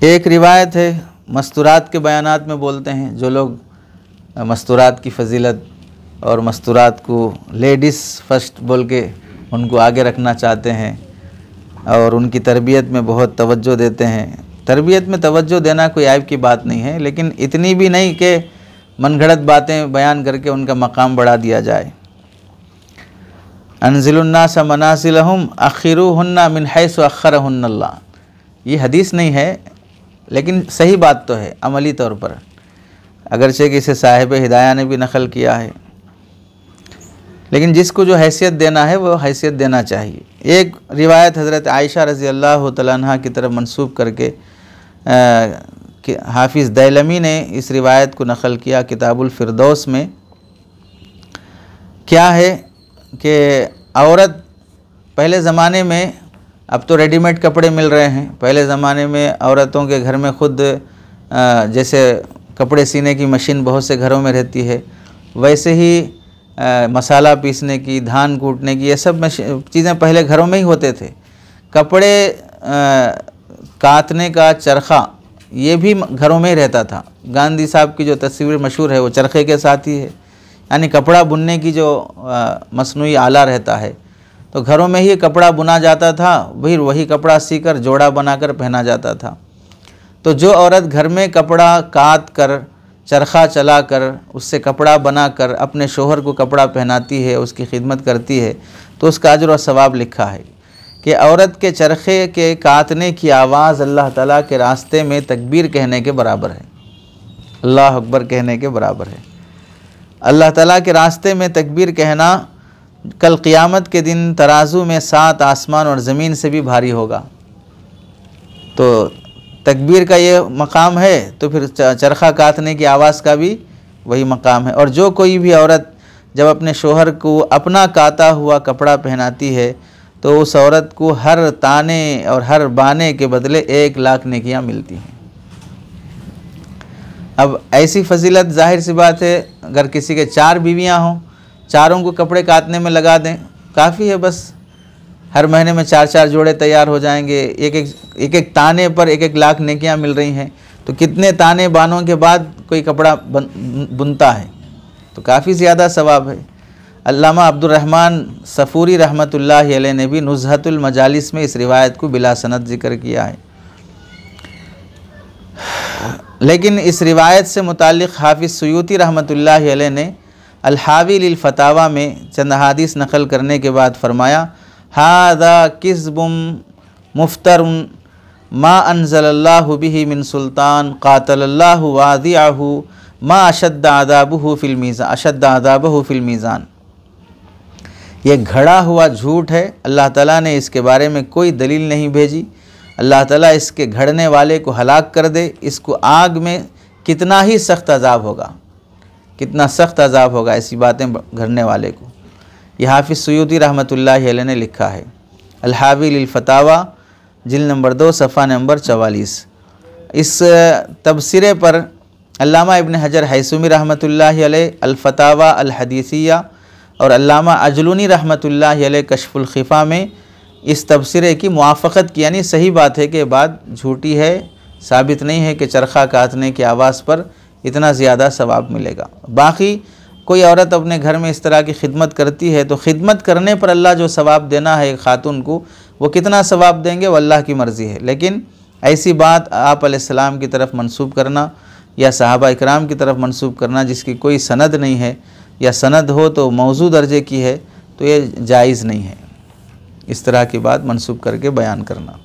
एक रिवायत है, मस्तूरात के बयानात में बोलते हैं, जो लोग मस्तूरात की फजीलत और मस्तूरात को लेडीज़ फर्स्ट बोल के उनको आगे रखना चाहते हैं और उनकी तरबियत में बहुत तवज्जो देते हैं। तरबियत में तवज्जो देना कोई ऐब की बात नहीं है, लेकिन इतनी भी नहीं कि मनगढ़ंत बातें बयान करके उनका मकाम बढ़ा दिया जाए। अनज़िलुन्नास मनासिलहुम अखिरुहुन्ना मिन हैसु अखरहुन्नल्लाह, ये हदीस नहीं है लेकिन सही बात तो है अमली तौर पर, अगरचे कि इसे साहिब हिदाया ने भी नकल किया है, लेकिन जिसको जो हैसियत देना है वो हैसियत देना चाहिए। एक रिवायत हज़रत आयशा रज़ी अल्लाह तआला अन्हा की तरफ मंसूब करके हाफिज़ दैलमी ने इस रिवायत को नकल किया किताबुल फ़िरदौस में। क्या है कि औरत पहले ज़माने में, अब तो रेडीमेड कपड़े मिल रहे हैं, पहले ज़माने में औरतों के घर में ख़ुद जैसे कपड़े सीने की मशीन बहुत से घरों में रहती है, वैसे ही मसाला पीसने की, धान कूटने की, ये सब चीज़ें पहले घरों में ही होते थे। कपड़े काटने का चरखा ये भी घरों में ही रहता था। गांधी साहब की जो तस्वीर मशहूर है वो चरखे के साथ ही है, यानी कपड़ा बुनने की जो मसनूई आला रहता है, तो घरों में ही कपड़ा बुना जाता था, वही कपड़ा सीकर जोड़ा बनाकर पहना जाता था। तो जो औरत घर में कपड़ा काट कर, चरखा चलाकर, उससे कपड़ा बनाकर अपने शोहर को कपड़ा पहनाती है, उसकी खिदमत करती है, तो उसका अजर और सवाब लिखा है कि औरत के चरखे के काटने की आवाज़ अल्लाह ताला के रास्ते में तकबीर कहने के बराबर है, अल्लाह अकबर कहने के बराबर है। अल्लाह ताला के रास्ते में तकबीर कहना कल क़ियामत के दिन तराजू में 7 आसमान और ज़मीन से भी भारी होगा। तो तकबीर का ये मकाम है, तो फिर चरखा काटने की आवाज़ का भी वही मकाम है। और जो कोई भी औरत जब अपने शोहर को अपना काता हुआ कपड़ा पहनाती है, तो उस औरत को हर ताने और हर बाने के बदले 1 लाख नेकियां मिलती हैं। अब ऐसी फजीलत जाहिर सी बात है, अगर किसी के 4 बीवियां हों, चारों को कपड़े काटने में लगा दें, काफ़ी है, बस हर महीने में 4-4 जोड़े तैयार हो जाएंगे। एक ताने पर 1-1 लाख नेकियां मिल रही हैं, तो कितने ताने बानों के बाद कोई कपड़ा बुनता है, तो काफ़ी ज़्यादा सवाब है। अल्लामा अब्दुर्रहमान सफ़ूरी रहमतुल्लाहि अलैह ने भी नुज़हतुल मजालिस में इस रिवायत को बिला सनद ज़िक्र किया है। लेकिन इस रिवायत से मुताल्लिक़ हाफिज़ सुयूती रहमतुल्लाहि अलैह ने अल-हावी लिल फतावा में चंद हदीस नकल करने के बाद फरमाया, हादा किज़्बुम मुफ्तरुन मा अनज़लल्लाहु बिही मिन सुल्तान क़ातलल्लाहु वादिअहु मा अशद्द अज़ाबुहु फ़िल मीज़ान। ये घड़ा हुआ झूठ है, अल्लाह ताला ने इसके बारे में कोई दलील नहीं भेजी। अल्लाह ताला इसके घड़ने वाले को हलाक कर दे, इसको आग में कितना ही सख्त अज़ाब होगा, कितना सख्त अज़ाब होगा ऐसी बातें घड़ने वाले को। यह हाफिज़ सुयूती रहमतुल्लाहि अलैह ने लिखा है, अल-हावी लिल फतावा जिल्द नंबर 2 सफ़ा नंबर 44। इस तबसरे पर अल्लामा इब्न हजर हैसुमी रहमतुल्लाहि अलैह अल-फतावा अल-हदीसिया और अल्लामा अजलूनी रहमतुल्लाहि अलैह कश्फुल खिफ़ा में इस तबसरे की मुआफ़क़त की, यानी सही बात है कि बात झूठी है, साबित नहीं है कि चरखा काटने की आवाज़ पर इतना ज़्यादा सवाब मिलेगा। बाकी कोई औरत अपने घर में इस तरह की खिदमत करती है, तो खिदमत करने पर अल्लाह जो सवाब देना है खातून को, वो कितना सवाब देंगे वो अल्लाह की मर्ज़ी है। लेकिन ऐसी बात आप अलैहिस्सलाम की तरफ मंसूब करना या सहाबा इकराम की तरफ मंसूब करना जिसकी कोई सनद नहीं है, या सनद हो तो मौजू दर्जे की है, तो ये जायज़ नहीं है इस तरह की बात मंसूब करके बयान करना।